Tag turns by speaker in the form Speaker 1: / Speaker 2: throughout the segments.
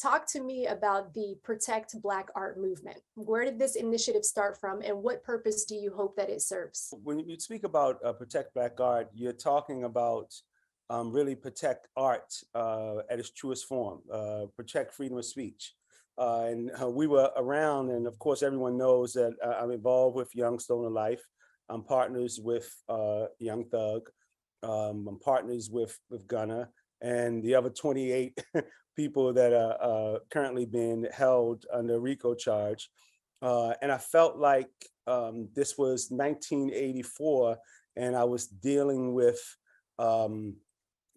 Speaker 1: talk to me about the Protect Black Art movement. Where did this initiative start from, and what purpose do you hope that it serves?
Speaker 2: When you speak about Protect Black Art, you're talking about really protect art at its truest form, protect freedom of speech. And we were around, and of course, everyone knows that I'm involved with Young Stoner Life. I'm partners with Young Thug. I'm partners with Gunna and the other 28 people that are currently being held under RICO charge. And I felt like this was 1984, and I was dealing with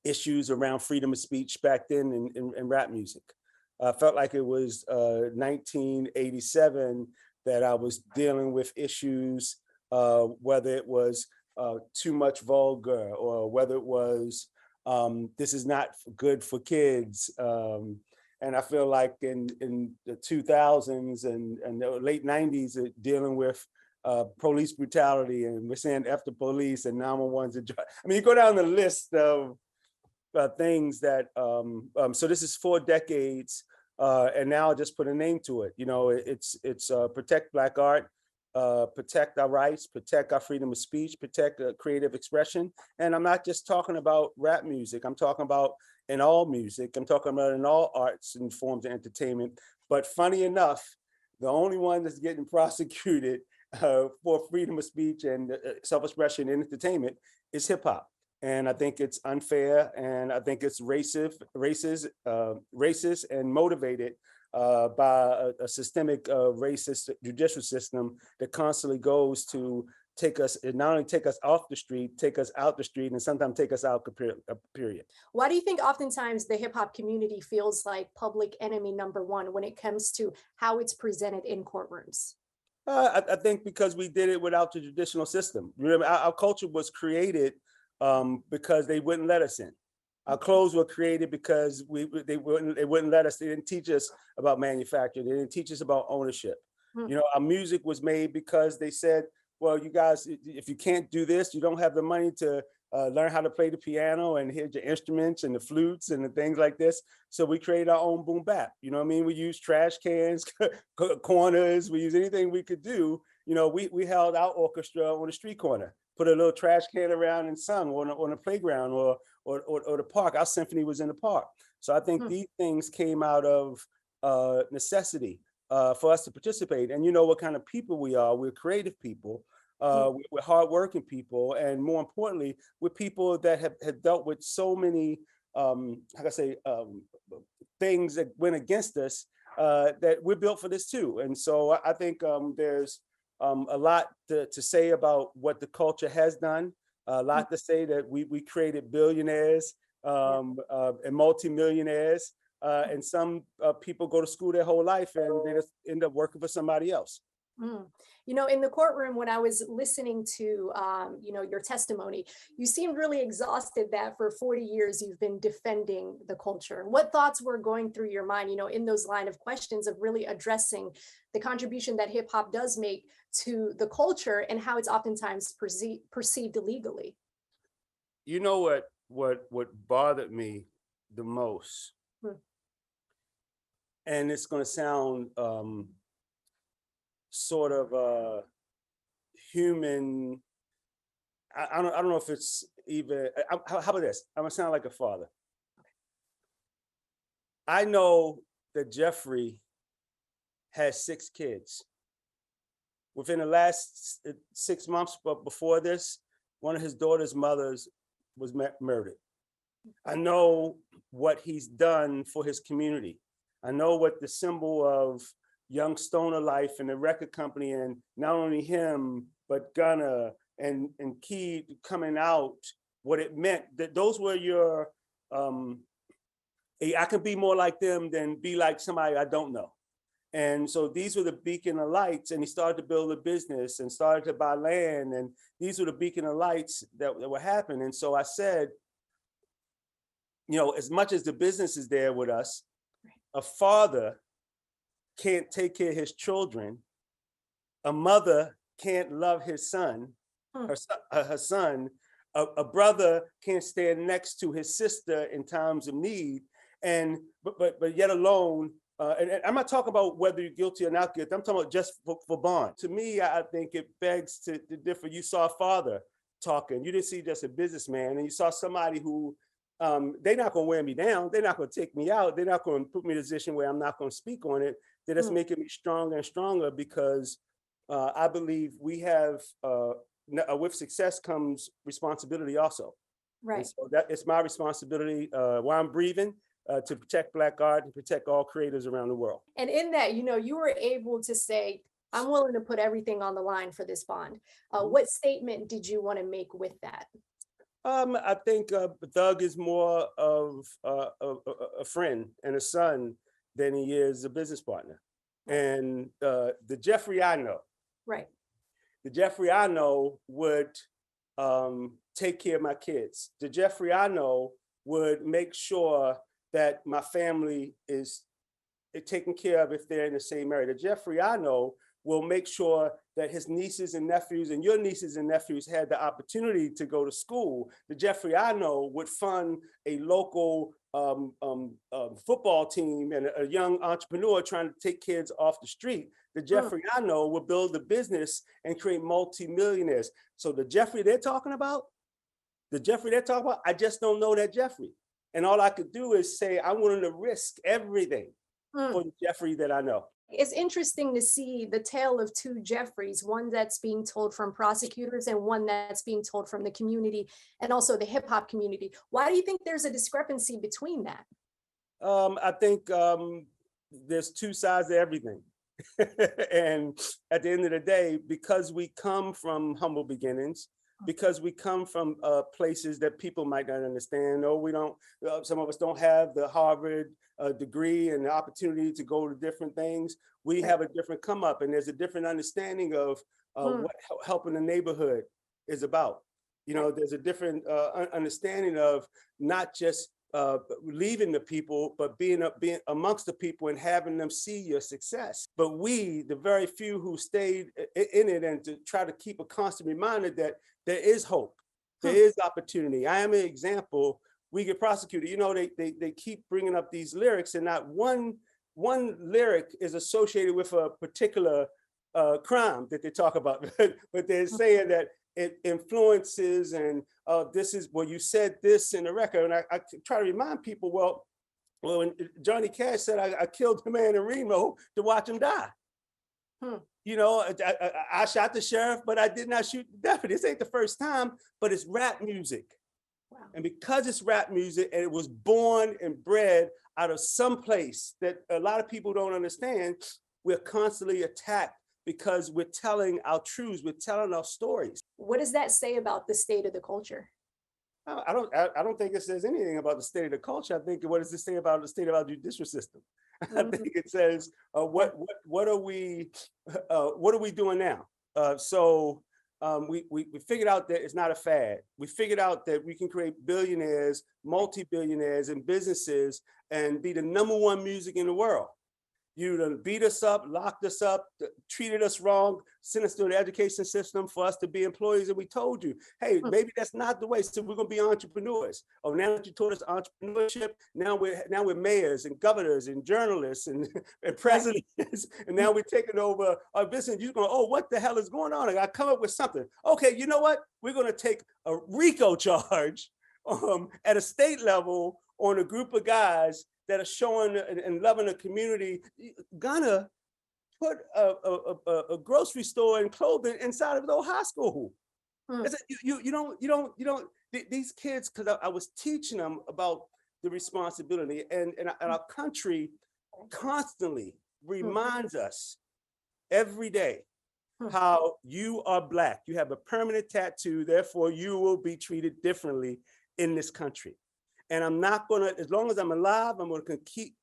Speaker 2: issues around freedom of speech back then in rap music. I felt like it was 1987 that I was dealing with issues, whether it was too much vulgar, or whether it was this is not good for kids. And I feel like in the 2000s and the late 90s, dealing with police brutality, and we're saying F the police and 911's. I mean, you go down the list of things that, so this is 4 decades, and now I just put a name to it. You know, it's Protect Black Art, protect our rights, protect our freedom of speech, protect creative expression. And I'm not just talking about rap music. I'm talking about in all music. I'm talking about in all arts and forms of entertainment. But funny enough, the only one that's getting prosecuted for freedom of speech and self-expression in entertainment is hip hop. And I think it's unfair, and I think it's racist and motivated by a systemic racist judicial system that constantly goes to take us, not only take us off the street, take us out the street, and sometimes take us out, period.
Speaker 1: Why do you think oftentimes the hip hop community feels like public enemy number one when it comes to how it's presented in courtrooms?
Speaker 2: I think because we did it without the judicial system. Remember, our culture was created because they wouldn't let us in. Our clothes were created because they wouldn't let us. They didn't teach us about manufacturing. They didn't teach us about ownership. You know, our music was made because they said, well, you guys, if you can't do this, you don't have the money to learn how to play the piano and hear your instruments and the flutes and the things like this. So we created our own boom bap. You know what I mean? We used trash cans, corners. We used anything we could do. You know, we held our orchestra on the street corner, put a little trash can around and sung on a playground or the park. Our symphony was in the park. So I think these things came out of necessity for us to participate. And you know what kind of people we are. We're creative people. We're hardworking people. And more importantly, we're people that have dealt with so many, things that went against us, that we're built for this too. And so I think there's a lot to say about what the culture has done, a lot to say that we created billionaires and multimillionaires, and some people go to school their whole life and they just end up working for somebody else.
Speaker 1: You know, in the courtroom, when I was listening to, you know, your testimony, you seemed really exhausted that for 40 years you've been defending the culture. What thoughts were going through your mind, you know, in those line of questions of really addressing the contribution that hip hop does make to the culture and how it's oftentimes perceived illegally?
Speaker 2: You know what bothered me the most, and it's going to sound sort of human. I don't know if it's even. How about this? I'm gonna sound like a father. I know that Jeffrey has 6 kids. Within the last 6 months, but before this, one of his daughter's mothers was murdered. I know what he's done for his community. I know what the symbol of Young Stoner Life and the record company, and not only him, but Gunna and Key coming out, what it meant, that those were your, I could be more like them than be like somebody I don't know. And so these were the beacon of lights, and he started to build a business and started to buy land, and these were the beacon of lights that were happening. And so I said, you know, as much as the business is there with us, a father can't take care of his children. A mother can't love his son, her son. A brother can't stand next to his sister in times of need. But yet alone, and I'm not talking about whether you're guilty or not guilty. I'm talking about just for bond. To me, I think it begs to differ. You saw a father talking. You didn't see just a businessman, and you saw somebody who they're not going to wear me down. They're not going to take me out. They're not going to put me in a position where I'm not going to speak on it. They're just making me stronger and stronger because I believe we have, with success comes responsibility also.
Speaker 1: Right.
Speaker 2: And so that it's my responsibility while I'm breathing to protect Black art and protect all creators around the world.
Speaker 1: And in that, you were able to say, I'm willing to put everything on the line for this bond. What statement did you want to make with that?
Speaker 2: I think Thug is more of a friend and a son than he is a business partner. And the Jeffery I know,
Speaker 1: right?
Speaker 2: The Jeffery I know would take care of my kids. The Jeffery I know would make sure that my family is taken care of if they're in the same area. The Jeffery I know will make sure that his nieces and nephews and your nieces and nephews had the opportunity to go to school. The Jeffery I know would fund a local football team and a young entrepreneur trying to take kids off the street. The Jeffery I know will build a business and create multi-millionaires. So the Jeffery they're talking about, I just don't know that Jeffery. And all I could do is say, I'm willing to risk everything for the Jeffery that I know.
Speaker 1: It's interesting to see the tale of two Jeffreys, one that's being told from prosecutors and one that's being told from the community and also the hip hop community. Why do you think there's a discrepancy between that?
Speaker 2: I think there's two sides to everything. And at the end of the day, because we come from humble beginnings, because we come from places that people might not understand, or we don't, some of us don't have the Harvard degree and the opportunity to go to different things. We have a different come up, and there's a different understanding of what helping the neighborhood is about. There's a different understanding of not just leaving the people, but being amongst the people and having them see your success. But we, the very few who stayed in it, and to try to keep a constant reminder that there is hope, there is opportunity. I am an example. We get prosecuted. They keep bringing up these lyrics, and not one lyric is associated with a particular crime that they talk about, but they're saying that it influences, and this is, well, you said this in the record. And I try to remind people, well, when Johnny Cash said, I killed the man in Reno to watch him die. I shot the sheriff, but I did not shoot the deputy. This ain't the first time, but it's rap music. Wow. And because it's rap music and it was born and bred out of some place that a lot of people don't understand, we're constantly attacked because we're telling our truths, we're telling our stories. What
Speaker 1: does that say about the state of the culture?
Speaker 2: I don't think it says anything about the state of the culture. I think what does it say about the state of our judicial system? I think it says what are we doing now? We figured out that it's not a fad. We figured out that we can create billionaires, multi-billionaires, and businesses and be the #1 music in the world. You done beat us up, locked us up, treated us wrong, sent us to the education system for us to be employees, and we told you, hey, maybe that's not the way. So we're gonna be entrepreneurs. Oh, now that you taught us entrepreneurship, now we're mayors and governors and journalists and presidents, and now we're taking over our business. You're going, oh, what the hell is going on? I gotta come up with something. Okay, you know what? We're gonna take a RICO charge at a state level on a group of guys that are showing and loving the community. Gonna put a grocery store and clothing inside of the high school. You don't. These kids, because I was teaching them about the responsibility, and our country constantly reminds us every day how you are Black. You have a permanent tattoo, therefore you will be treated differently in this country. And I'm not gonna, as long as I'm alive, I'm gonna keep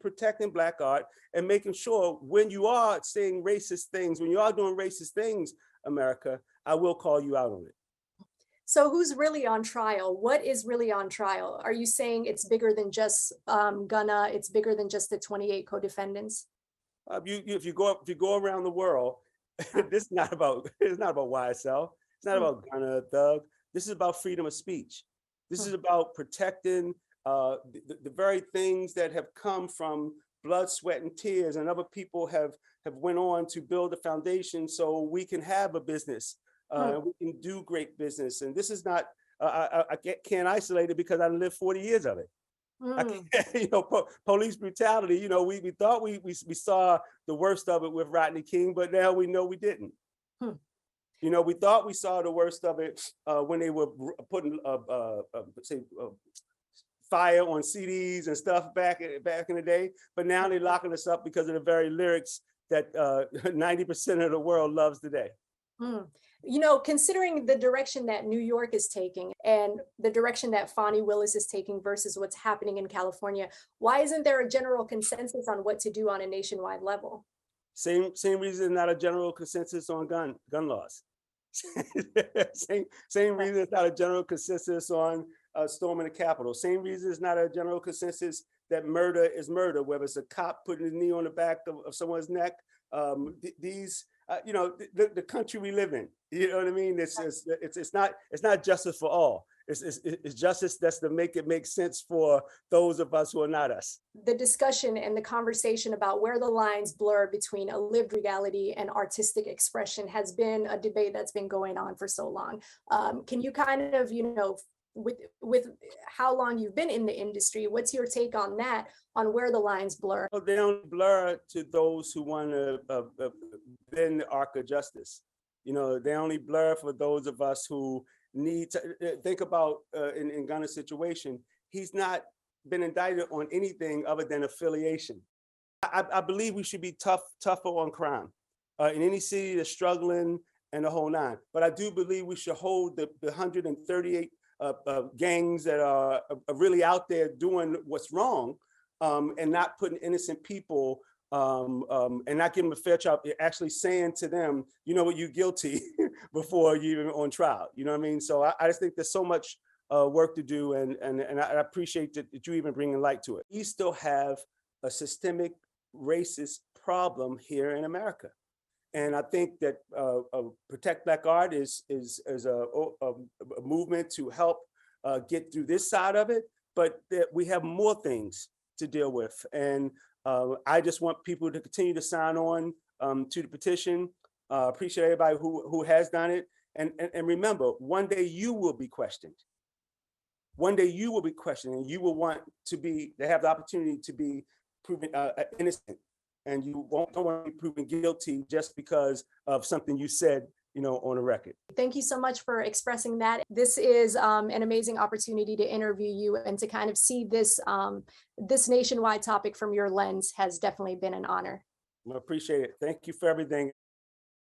Speaker 2: protecting Black art and making sure when you are saying racist things, when you are doing racist things, America, I will call you out on it.
Speaker 1: So who's really on trial? What is really on trial? Are you saying it's bigger than just Gunna? It's bigger than just the 28 co-defendants?
Speaker 2: If you go around the world, it's not about YSL. It's not about Gunna, Thug. This is about freedom of speech. This is about protecting the very things that have come from blood, sweat, and tears, and other people have went on to build a foundation so we can have a business, and we can do great business. And this is not, I can't isolate it because I lived 40 years of it. I can't, police brutality, we thought we saw the worst of it with Rodney King, but now we know we didn't. We thought we saw the worst of it when they were putting, say, fire on CDs and stuff back in the day, but now they're locking us up because of the very lyrics that 90% of the world loves today.
Speaker 1: Considering the direction that New York is taking and the direction that Fani Willis is taking versus what's happening in California, why isn't there a general consensus on what to do on a nationwide level?
Speaker 2: Same reason, not a general consensus on gun laws. same reason it's not a general consensus on storming the Capitol. Same reason it's not a general consensus that murder is murder, whether it's a cop putting his knee on the back of someone's neck. The country we live in, you know what I mean? It's not justice for all. It's justice that's to make it make sense for those of us who are not us.
Speaker 1: The discussion and the conversation about where the lines blur between a lived reality and artistic expression has been a debate that's been going on for so long. Can you kind of, with how long you've been in the industry, what's your take on that, on where the lines blur?
Speaker 2: Well, they don't blur to those who want to bend the arc of justice. They only blur for those of us who need to think about in Gunner's situation. He's not been indicted on anything other than affiliation. I believe we should be tougher on crime in any city that's struggling and the whole nine. But I do believe we should hold the 138 gangs that are really out there doing what's wrong, and not putting innocent people and not giving them a fair trial, actually saying to them, you're guilty before you're even on trial. You know what I mean? So I just think there's so much work to do, and I appreciate that you even bringing light to it. We still have a systemic racist problem here in America. And I think that Protect Black Art is a movement to help get through this side of it, but that we have more things to deal with. And I just want people to continue to sign on to the petition. Appreciate everybody who has done it. And remember, one day you will be questioned. One day you will be questioned, and you will want to have the opportunity to be proven innocent. And you don't want to be proven guilty just because of something you said, on a record.
Speaker 1: Thank you so much for expressing that. This is an amazing opportunity to interview you and to kind of see this nationwide topic from your lens has definitely been an honor.
Speaker 2: I appreciate it. Thank you for everything.